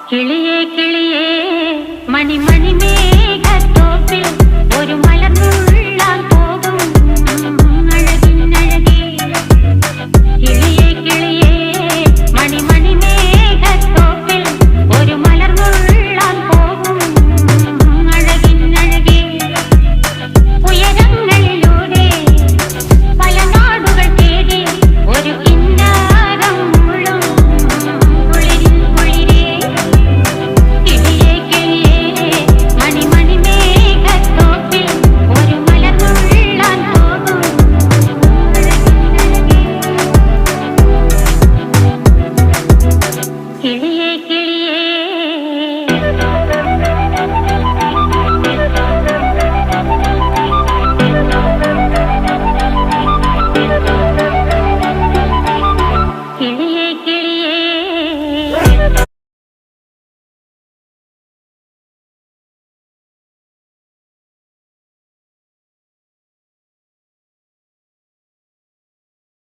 കിളിയേ കിളിയേ മണിമണി മേഘത്തോപ്പിൽ ഒരു മലർന്നുള്ളാൻ പോകും അഴകിനഴകേ. കിളിയേ കിളിയേ മണിമണി മേഘത്തോപ്പിൽ ഒരു മലർന്നുള്ളാൻ പോകും അഴകിനഴകേ. ഉയരങ്ങളിലൂടെ പല നാടുകൾ തേടി ഒരു കിന്നാരം മുള്ളും കുളിരിൻ കുളിരേ. കിളിയേ കിളിയേ മണിമണി മേഘത്തോപ്പിൽ ഒരു മലർന്നുള്ളാൻ പോകും അഴകിനഴകേ. കിളിയേ